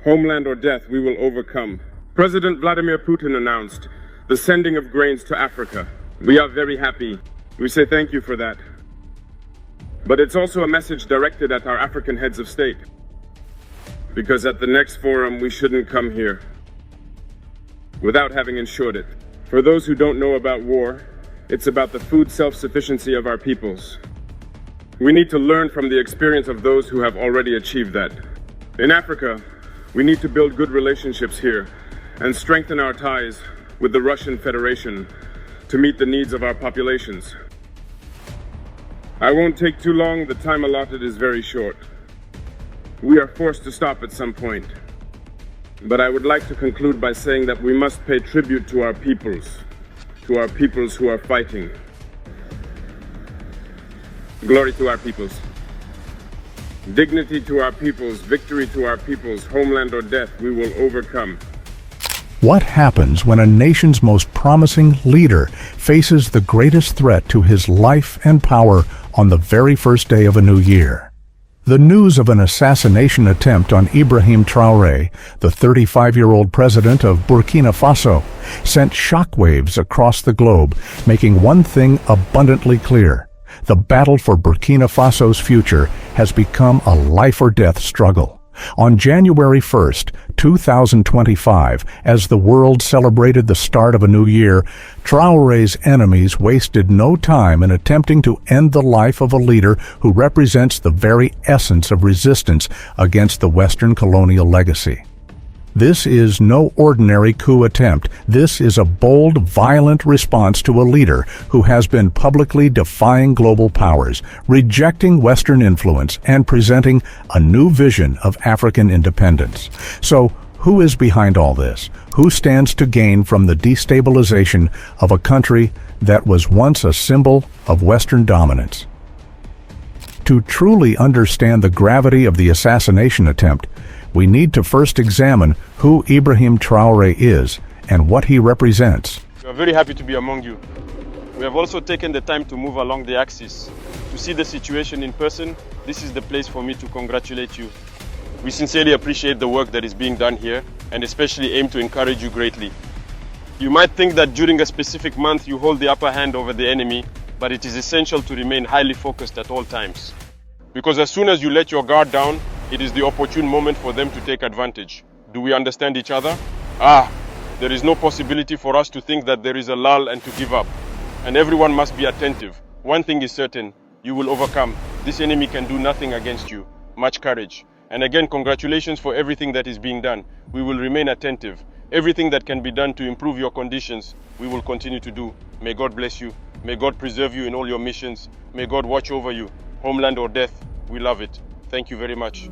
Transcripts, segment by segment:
Homeland or death, we will overcome. President Vladimir Putin announced the sending of grains to Africa. We are very happy. We say thank you for that. But it's also a message directed at our African heads of state. Because at the next forum, we shouldn't come here without having ensured it. For those who don't know about war, it's about the food self-sufficiency of our peoples. We need to learn from the experience of those who have already achieved that. In Africa, we need to build good relationships here and strengthen our ties with the Russian Federation to meet the needs of our populations. I won't take too long, the time allotted is very short. We are forced to stop at some point. But I would like to conclude by saying that we must pay tribute to our peoples who are fighting. Glory to our peoples. Dignity to our peoples, victory to our peoples, homeland or death, we will overcome. What happens when a nation's most promising leader faces the greatest threat to his life and power on the very first day of a new year? The news of an assassination attempt on Ibrahim Traoré, the 35-year-old president of Burkina Faso, sent shockwaves across the globe, making one thing abundantly clear. The battle for Burkina Faso's future has become a life-or-death struggle. On January 1st, 2025, as the world celebrated the start of a new year, Traoré's enemies wasted no time in attempting to end the life of a leader who represents the very essence of resistance against the Western colonial legacy. This is no ordinary coup attempt. This is a bold, violent response to a leader who has been publicly defying global powers, rejecting Western influence, and presenting a new vision of African independence. So, who is behind all this? Who stands to gain from the destabilization of a country that was once a symbol of Western dominance? To truly understand the gravity of the assassination attempt, we need to first examine who Ibrahim Traoré is and what he represents. We are very happy to be among you. We have also taken the time to move along the axis. To see the situation in person, this is the place for me to congratulate you. We sincerely appreciate the work that is being done here and especially aim to encourage you greatly. You might think that during a specific month you hold the upper hand over the enemy, but it is essential to remain highly focused at all times. Because as soon as you let your guard down, it is the opportune moment for them to take advantage. Do we understand each other? There is no possibility for us to think that there is a lull and to give up. And everyone must be attentive. One thing is certain, you will overcome. This enemy can do nothing against you. Much courage. And again, congratulations for everything that is being done. We will remain attentive. Everything that can be done to improve your conditions, we will continue to do. May God bless you. May God preserve you in all your missions. May God watch over you. Homeland or death, we love it. Thank you very much.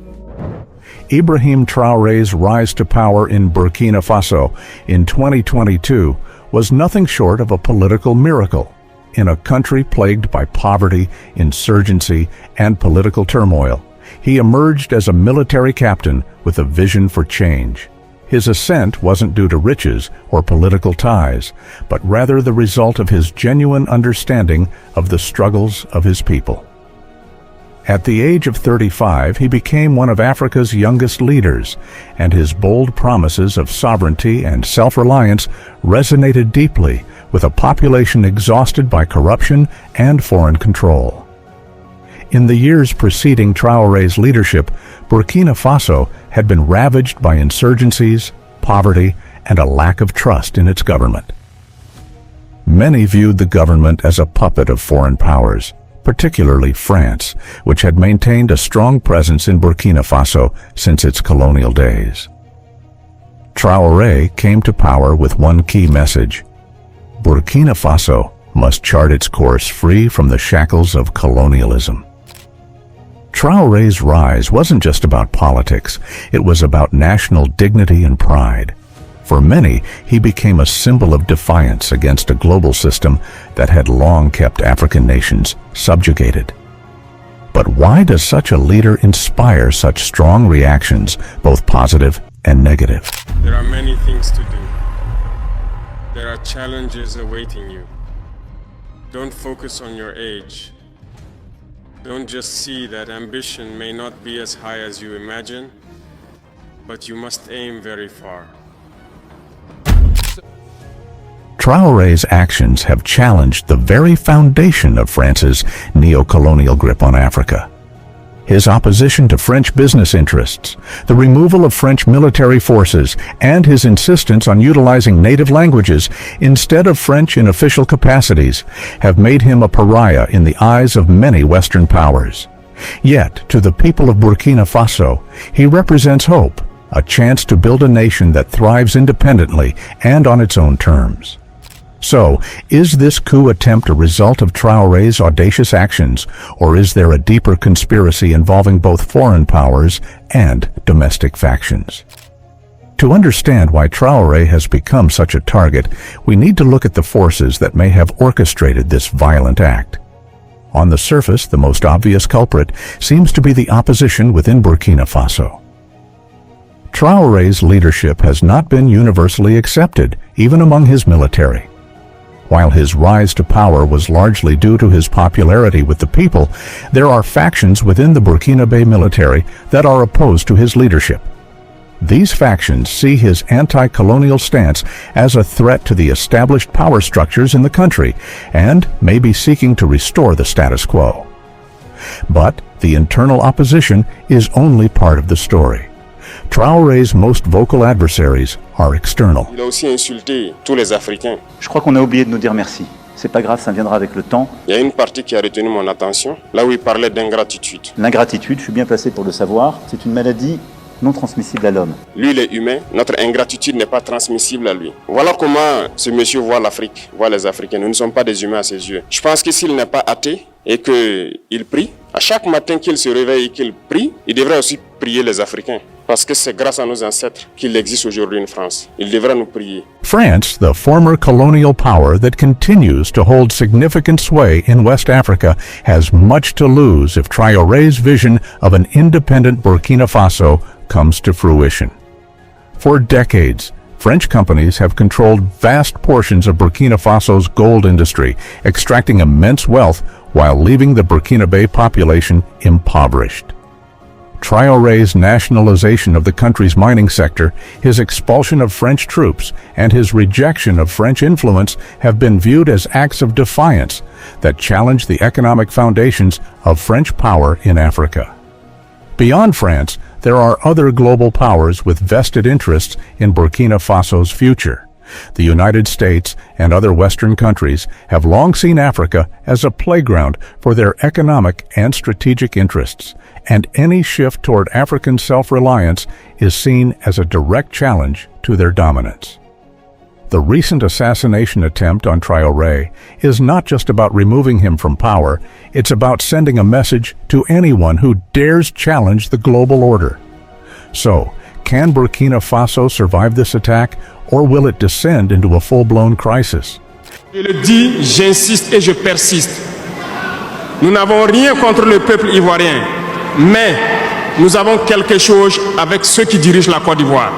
Ibrahim Traoré's rise to power in Burkina Faso in 2022 was nothing short of a political miracle. In a country plagued by poverty, insurgency, and political turmoil, he emerged as a military captain with a vision for change. His ascent wasn't due to riches or political ties, but rather the result of his genuine understanding of the struggles of his people. At the age of 35, he became one of Africa's youngest leaders, and his bold promises of sovereignty and self-reliance resonated deeply with a population exhausted by corruption and foreign control. In the years preceding Traoré's leadership, Burkina Faso had been ravaged by insurgencies, poverty, and a lack of trust in its government. Many viewed the government as a puppet of foreign powers, particularly France, which had maintained a strong presence in Burkina Faso since its colonial days. Traoré came to power with one key message: Burkina Faso must chart its course free from the shackles of colonialism. Traoré's rise wasn't just about politics, it was about national dignity and pride. For many, he became a symbol of defiance against a global system that had long kept African nations subjugated. But why does such a leader inspire such strong reactions, both positive and negative? There are many things to do. There are challenges awaiting you. Don't focus on your age. Don't just see that ambition may not be as high as you imagine. but you must aim very far. Traoré's actions have challenged the very foundation of France's neocolonial grip on Africa. His opposition to French business interests, the removal of French military forces, and his insistence on utilizing native languages instead of French in official capacities have made him a pariah in the eyes of many Western powers. Yet, to the people of Burkina Faso, he represents hope, a chance to build a nation that thrives independently and on its own terms. So, is this coup attempt a result of Traoré's audacious actions, or is there a deeper conspiracy involving both foreign powers and domestic factions? To understand why Traoré has become such a target, we need to look at the forces that may have orchestrated this violent act. On the surface, the most obvious culprit seems to be the opposition within Burkina Faso. Traoré's leadership has not been universally accepted, even among his military. While his rise to power was largely due to his popularity with the people, there are factions within the Burkinabe military that are opposed to his leadership. These factions see his anti-colonial stance as a threat to the established power structures in the country and may be seeking to restore the status quo. But the internal opposition is only part of the story. Traoré's most vocal adversaries are external. Il a aussi insulté tous les Africains. Je crois qu'on a oublié de nous dire merci. C'est pas grave, ça viendra avec le temps. Il y a une partie qui a retenu mon attention, là où il parlait d'ingratitude. L'ingratitude, je suis bien placé pour le savoir, c'est une maladie non transmissible à l'homme. Lui, il est humain, notre ingratitude n'est pas transmissible à lui. Voilà comment ce monsieur voit l'Afrique, voit les Africains. Nous ne sommes pas des humains à ses yeux. Je pense que s'il n'est pas athée et qu'il prie, à chaque matin qu'il se réveille et qu'il prie, il devrait aussi prier les Africains. Parce que c'est grâce à nos ancêtres qu'il existe aujourd'hui une France. Il devrait nous prier. France, the former colonial power that continues to hold significant sway in West Africa, has much to lose if Traoré's vision of an independent Burkina Faso comes to fruition. For decades, French companies have controlled vast portions of Burkina Faso's gold industry, extracting immense wealth while leaving the Burkinabe population impoverished. Traoré's nationalization of the country's mining sector, his expulsion of French troops, and his rejection of French influence have been viewed as acts of defiance that challenge the economic foundations of French power in Africa. Beyond France, there are other global powers with vested interests in Burkina Faso's future. The United States and other Western countries have long seen Africa as a playground for their economic and strategic interests, and any shift toward African self-reliance is seen as a direct challenge to their dominance. The recent assassination attempt on Traoré is not just about removing him from power, it's about sending a message to anyone who dares challenge the global order. So, can Burkina Faso survive this attack, or will it descend into a full-blown crisis? Je le dis, j'insiste et je persiste. Nous n'avons rien contre le peuple ivoirien, mais nous avons quelque chose avec ceux qui dirigent la Côte d'Ivoire.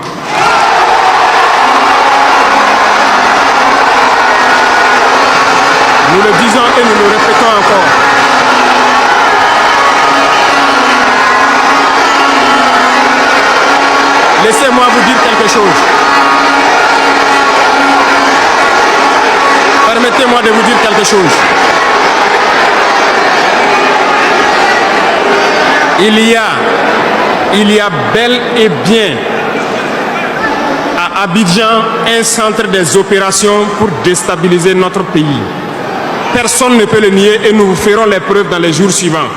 Nous le disons et nous le répétons encore. Laissez-moi vous dire quelque chose. Permettez-moi de vous dire quelque chose. Il y a bel et bien à Abidjan un centre des opérations pour déstabiliser notre pays. Personne ne peut le nier et nous vous ferons les preuves dans les jours suivants.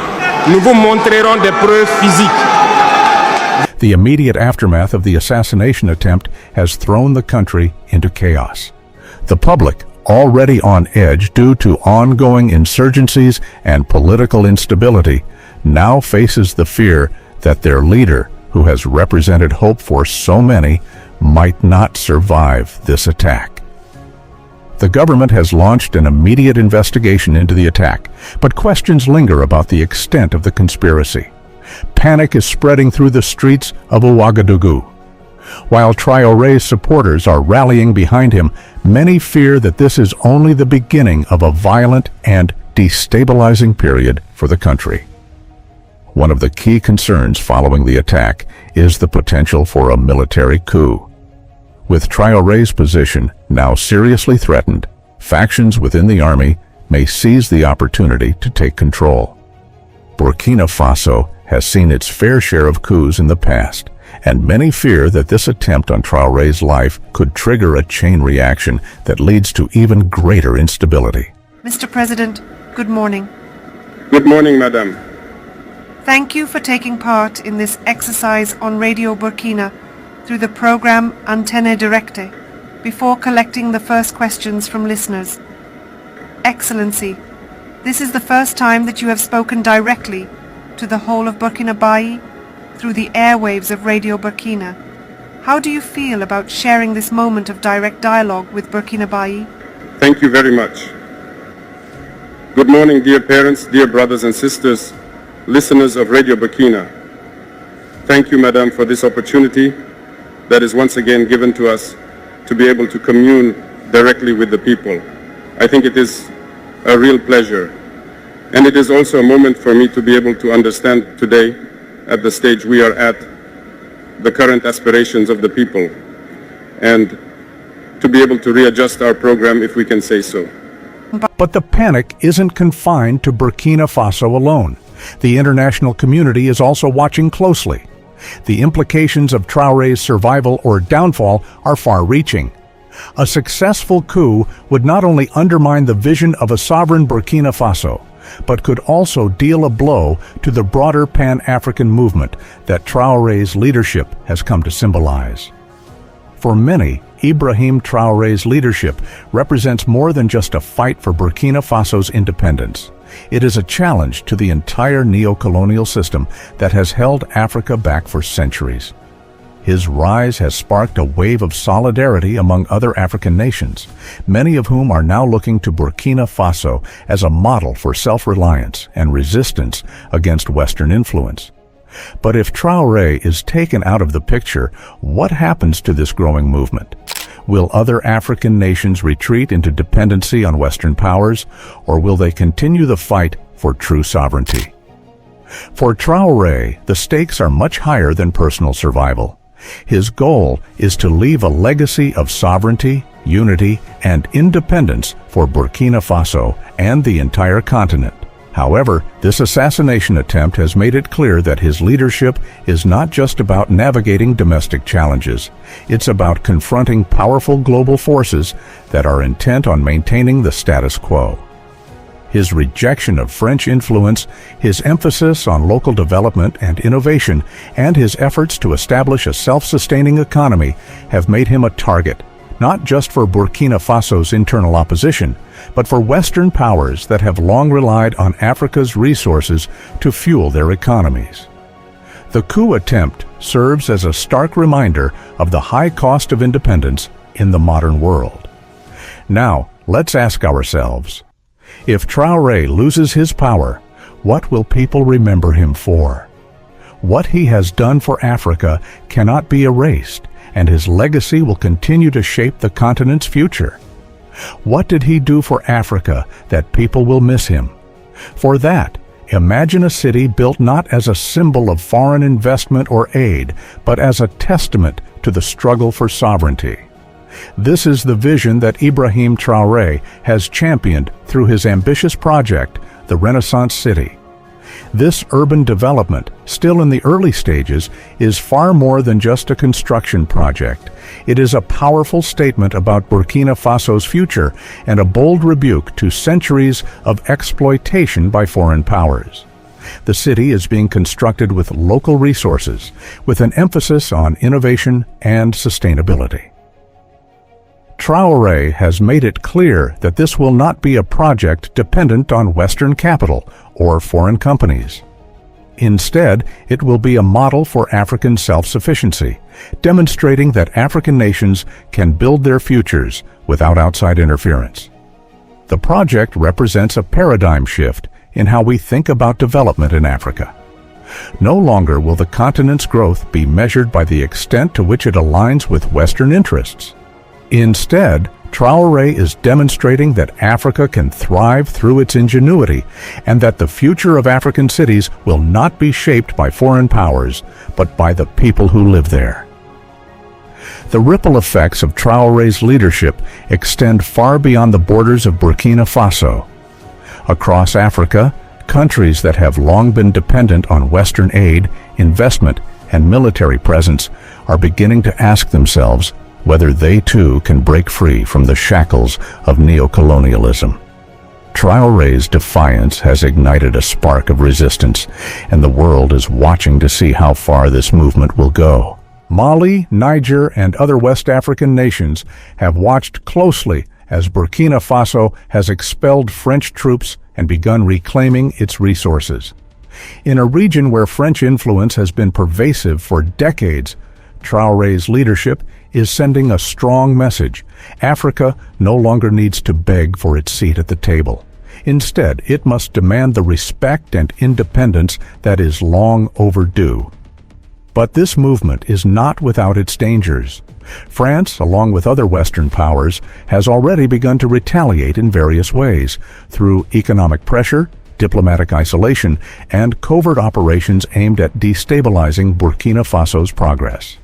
Nous vous montrerons des preuves physiques. The immediate aftermath of the assassination attempt has thrown the country into chaos. The public, already on edge due to ongoing insurgencies and political instability, now faces the fear that their leader, who has represented hope for so many, might not survive this attack. The government has launched an immediate investigation into the attack, but questions linger about the extent of the conspiracy. Panic is spreading through the streets of Ouagadougou. While Traoré's supporters are rallying behind him, many fear that this is only the beginning of a violent and destabilizing period for the country. One of the key concerns following the attack is the potential for a military coup. With Traoré's position now seriously threatened, factions within the army may seize the opportunity to take control. Burkina Faso has seen its fair share of coups in the past, and many fear that this attempt on Traoré's life could trigger a chain reaction that leads to even greater instability. Mr. President, good morning. Good morning, Madam. Thank you for taking part in this exercise on Radio Burkina through the program Antenne Directe before collecting the first questions from listeners. Excellency, this is the first time that you have spoken directly to the whole of Burkina Faso through the airwaves of Radio Burkina. How do you feel about sharing this moment of direct dialogue with Burkina Faso? Thank you very much. Good morning, dear parents, dear brothers and sisters, listeners of Radio Burkina. Thank you, Madam, for this opportunity that is once again given to us to be able to commune directly with the people. I think it is a real pleasure. And it is also a moment for me to be able to understand today, at the stage we are at, the current aspirations of the people, and to be able to readjust our program, if we can say so. But the panic isn't confined to Burkina Faso alone. The international community is also watching closely. The implications of Traoré's survival or downfall are far-reaching. A successful coup would not only undermine the vision of a sovereign Burkina Faso, but could also deal a blow to the broader Pan-African movement that Traoré's leadership has come to symbolize. For many, Ibrahim Traoré's leadership represents more than just a fight for Burkina Faso's independence. It is a challenge to the entire neocolonial system that has held Africa back for centuries. His rise has sparked a wave of solidarity among other African nations, many of whom are now looking to Burkina Faso as a model for self-reliance and resistance against Western influence. But if Traoré is taken out of the picture, what happens to this growing movement? Will other African nations retreat into dependency on Western powers, or will they continue the fight for true sovereignty? For Traoré, the stakes are much higher than personal survival. His goal is to leave a legacy of sovereignty, unity, and independence for Burkina Faso and the entire continent. However, this assassination attempt has made it clear that his leadership is not just about navigating domestic challenges. It's about confronting powerful global forces that are intent on maintaining the status quo. His rejection of French influence, his emphasis on local development and innovation, and his efforts to establish a self-sustaining economy have made him a target, not just for Burkina Faso's internal opposition, but for Western powers that have long relied on Africa's resources to fuel their economies. The coup attempt serves as a stark reminder of the high cost of independence in the modern world. Now, let's ask ourselves, if Traoré loses his power, what will people remember him for? What he has done for Africa cannot be erased, and his legacy will continue to shape the continent's future. What did he do for Africa that people will miss him? For that, imagine a city built not as a symbol of foreign investment or aid, but as a testament to the struggle for sovereignty. This is the vision that Ibrahim Traoré has championed through his ambitious project, the Renaissance City. This urban development, still in the early stages, is far more than just a construction project. It is a powerful statement about Burkina Faso's future and a bold rebuke to centuries of exploitation by foreign powers. The city is being constructed with local resources, with an emphasis on innovation and sustainability. Traoré has made it clear that this will not be a project dependent on Western capital or foreign companies. Instead, it will be a model for African self-sufficiency, demonstrating that African nations can build their futures without outside interference. The project represents a paradigm shift in how we think about development in Africa. No longer will the continent's growth be measured by the extent to which it aligns with Western interests. Instead, Traoré is demonstrating that Africa can thrive through its ingenuity and that the future of African cities will not be shaped by foreign powers, but by the people who live there. The ripple effects of Traoré's leadership extend far beyond the borders of Burkina Faso. Across Africa, countries that have long been dependent on Western aid, investment, and military presence are beginning to ask themselves whether they too can break free from the shackles of neocolonialism. Traoré's defiance has ignited a spark of resistance, and the world is watching to see how far this movement will go. Mali, Niger, and other West African nations have watched closely as Burkina Faso has expelled French troops and begun reclaiming its resources. In a region where French influence has been pervasive for decades, Traoré's leadership is sending a strong message. Africa no longer needs to beg for its seat at the table. Instead, it must demand the respect and independence that is long overdue. But this movement is not without its dangers. France, along with other Western powers, has already begun to retaliate in various ways, through economic pressure, diplomatic isolation, and covert operations aimed at destabilizing Burkina Faso's progress.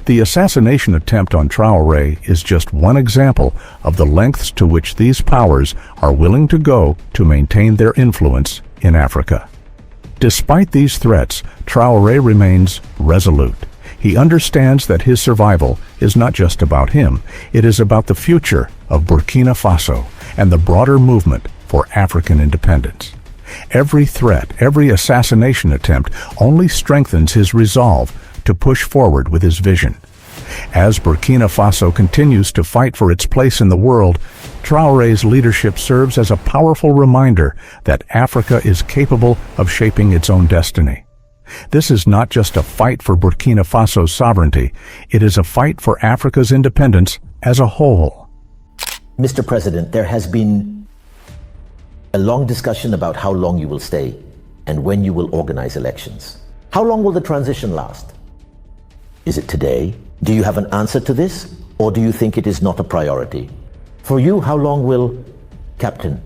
The assassination attempt on Traoré is just one example of the lengths to which these powers are willing to go to maintain their influence in Africa. Despite these threats, Traoré remains resolute. He understands that his survival is not just about him, it is about the future of Burkina Faso and the broader movement for African independence. Every threat, every assassination attempt only strengthens his resolve to push forward with his vision. As Burkina Faso continues to fight for its place in the world, Traoré's leadership serves as a powerful reminder that Africa is capable of shaping its own destiny. This is not just a fight for Burkina Faso's sovereignty, it is a fight for Africa's independence as a whole. Mr. President, there has been a long discussion about how long you will stay and when you will organize elections. How long will the transition last? Is it today? Do you have an answer to this? Or do you think it is not a priority? For you, how long will Captain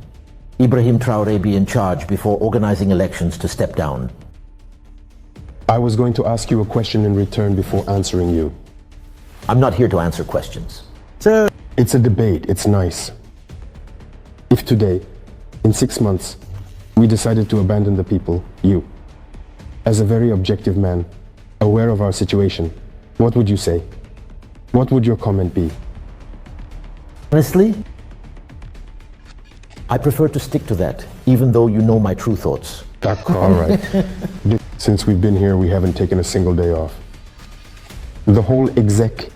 Ibrahim Traoré be in charge before organizing elections to step down? I was going to ask you a question in return before answering you. I'm not here to answer questions. Sir, it's a debate. It's nice. If today, in 6 months, we decided to abandon the people, you, as a very objective man, aware of our situation, what would you say? What would your comment be? Honestly, I prefer to stick to that, even though you know my true thoughts. All right. Since we've been here, we haven't taken a single day off. The whole exec...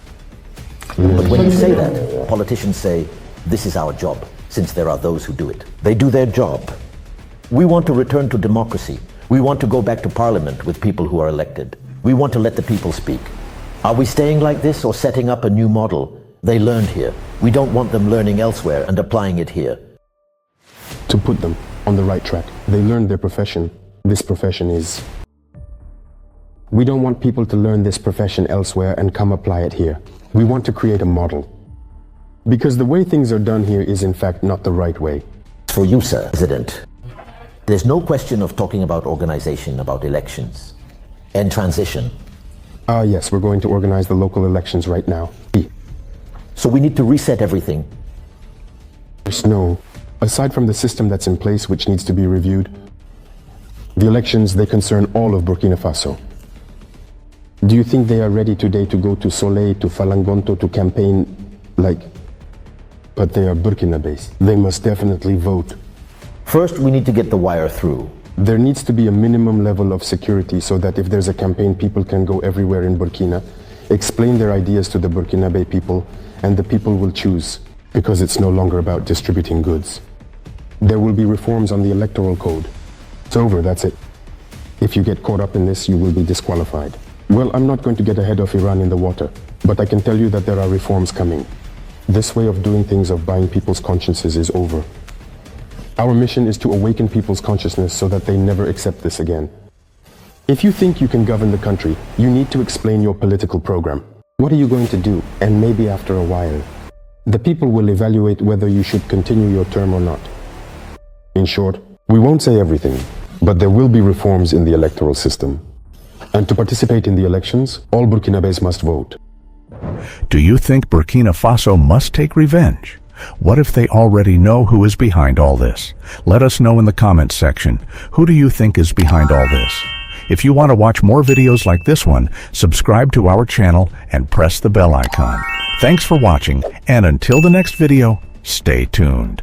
But when you say that, politicians say, this is our job, since there are those who do it. They do their job. We want to return to democracy. We want to go back to parliament with people who are elected. We want to let the people speak. Are we staying like this or setting up a new model? They learned here. We don't want them learning elsewhere and applying it here. To put them on the right track. They learned their profession. This profession is... We don't want people to learn this profession elsewhere and come apply it here. We want to create a model. Because the way things are done here is in fact not the right way. For you, sir, President, there's no question of talking about organization, about elections and transition. Yes, we're going to organize the local elections right now. So we need to reset everything. No. Aside from the system that's in place, which needs to be reviewed, the elections, they concern all of Burkina Faso. Do you think they are ready today to go to Soleil, to Falangonto, to campaign like... But they are Burkina-based. They must definitely vote. First, we need to get the wire through. There needs to be a minimum level of security so that if there's a campaign, people can go everywhere in Burkina, explain their ideas to the Burkinabe people, and the people will choose, because it's no longer about distributing goods. There will be reforms on the electoral code. It's over, that's it. If you get caught up in this, you will be disqualified. Well, I'm not going to get ahead of Iran in the water, but I can tell you that there are reforms coming. This way of doing things, of buying people's consciences, is over. Our mission is to awaken people's consciousness so that they never accept this again. If you think you can govern the country, you need to explain your political program. What are you going to do? And maybe after a while, The people will evaluate whether you should continue your term or not. In short, we won't say everything, but there will be reforms in the electoral system. And to participate in the elections, all Burkinabés must vote. Do you think Burkina Faso must take revenge? What if they already know who is behind all this? Let us know in the comments section. Who do you think is behind all this? If you want to watch more videos like this one, subscribe to our channel and press the bell icon. Thanks for watching, and until the next video, stay tuned.